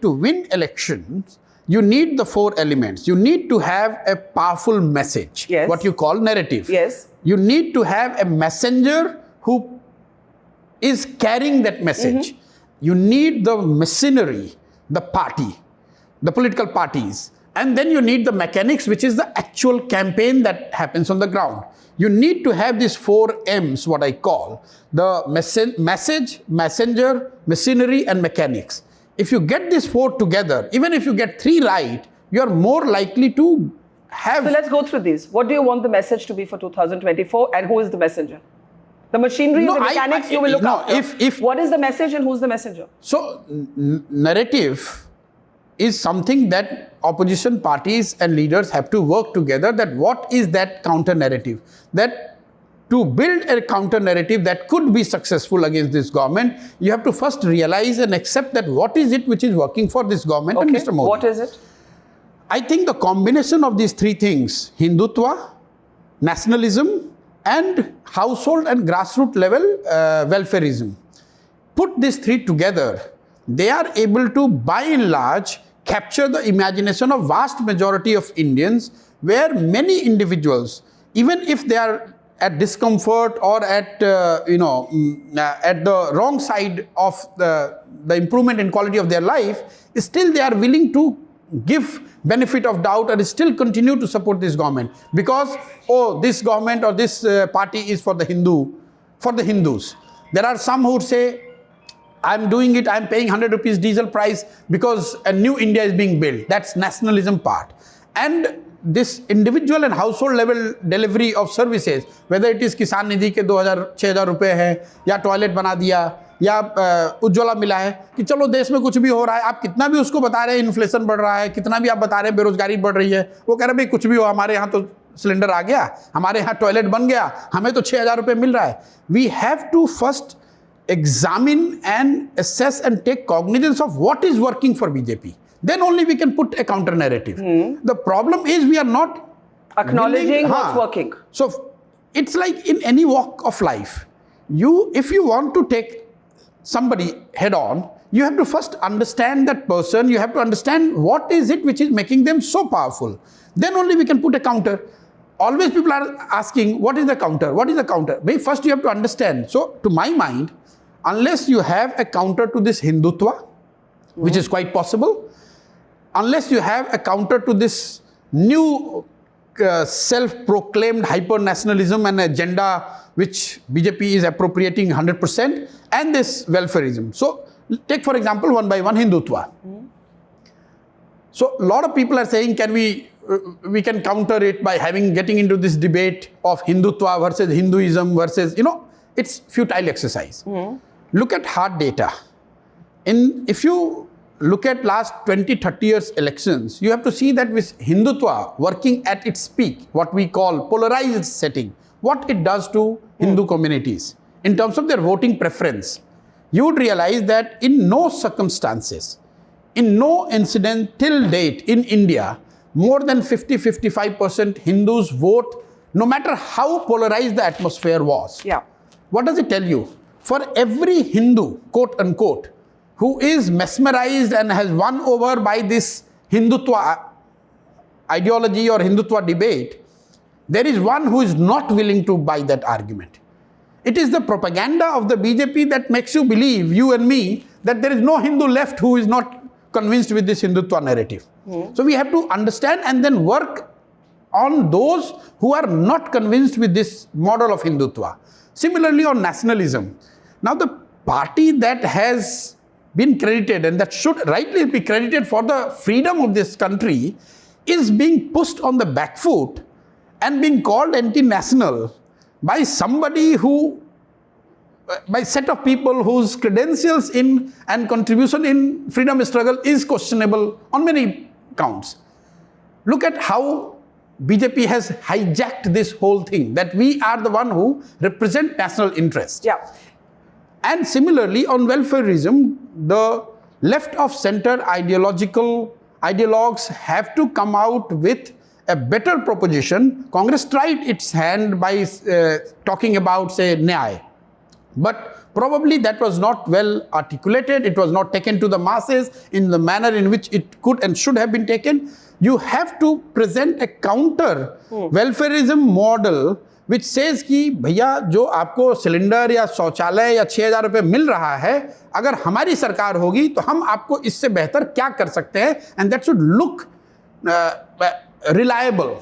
to win elections, you need the four elements. You need to have a powerful message, yes, what you call narrative. Yes. You need to have a messenger who is carrying that message. You need the machinery, the party, the political parties. And then you need the mechanics, which is the actual campaign that happens on the ground. You need to have these four M's, what I call the message, messenger, machinery, and mechanics. If you get these four together, even if you get three right, you are more likely to have... So let's go through these. What do you want the message to be for 2024, and who is the messenger? The machinery, the mechanics you will look after. What is the message and who's the messenger? So, narrative is something that opposition parties and leaders have to work together, that what is that counter narrative? That to build a counter narrative that could be successful against this government, you have to first realize and accept that what is it which is working for this government and Mr. Modi. What is it? I think the combination of these three things, Hindutva, nationalism, and household and grassroots level welfareism. Put these three together, they are able to, by and large, capture the imagination of vast majority of Indians, where many individuals, even if they are at discomfort or at at the wrong side of the improvement in quality of their life, still they are willing to give benefit of doubt and still continue to support this government because, oh, this government or this party is for the Hindus. There are some who would say, I'm doing it, I'm paying 100 rupees diesel price because a new India is being built. That's nationalism part. And this individual and household level delivery of services, whether it is Kisan Nidhi के 2,000-6,000 रुपए है, या toilet बना दिया, या उज्ज्वला मिला है, कि चलो देश में कुछ भी हो रहा है, आप कितना भी उसको बता रहे हैं इन्फ्लेशन बढ़ रहा है, कितना भी आप बता रहे हैं बेरोजगारी बढ़ रही है, वो कह रहे हैं भाई कुछ भी हो, हमारे यहाँ तो सिलेंडर आ गया, हमारे यहाँ टॉयलेट बन गया, हमें तो 6,000 रुपए मिल रहा है. We have to first examine and assess and take cognizance of what is working for BJP. Then only we can put a counter narrative. The problem is we are not acknowledging what's working. So it's like in any walk of life, if you want to take somebody head on, you have to first understand that person, you have to understand what is it which is making them so powerful. Then only we can put a counter. Always people are asking, what is the counter? What is the counter? But first you have to understand. So to my mind, unless you have a counter to this Hindutva, which is quite possible, unless you have a counter to this new self-proclaimed hyper-nationalism and agenda which BJP is appropriating 100%, and this welfareism. So take for example one by one Hindutva. So a lot of people are saying, can we can counter it by getting into this debate of Hindutva versus Hinduism versus, it's futile exercise. Look at hard data. If you look at last 20-30 years elections, you have to see that with Hindutva working at its peak, what we call polarized setting, what it does to Hindu communities in terms of their voting preference, you would realize that in no circumstances, in no incident till date in India, more than 50-55% Hindus vote, no matter how polarized the atmosphere was. Yeah. What does it tell you? For every Hindu, quote unquote, who is mesmerized and has won over by this Hindutva ideology or Hindutva debate, there is one who is not willing to buy that argument. It is the propaganda of the BJP that makes you believe, you and me, that there is no Hindu left who is not convinced with this Hindutva narrative. So we have to understand and then work on those who are not convinced with this model of Hindutva. Similarly on nationalism. Now the party that has been credited and that should rightly be credited for the freedom of this country is being pushed on the back foot and being called anti-national by somebody who, by a set of people whose credentials in and contribution in freedom struggle is questionable on many counts. Look at how BJP has hijacked this whole thing, that we are the one who represent national interest. Yeah. And similarly on welfareism, the left of center ideologues have to come out with a better proposition. Congress tried its hand by talking about, say, Nyay. But Probably that was not well articulated. It was not taken to the masses in the manner in which it could and should have been taken. You have to present a counter welfareism model which says कि भैया जो आपको cylinder या शौचालय या 6,000 रुपये मिल रहा है, अगर हमारी सरकार होगी तो हम आपको इससे बेहतर क्या कर सकते हैं, and that should look reliable.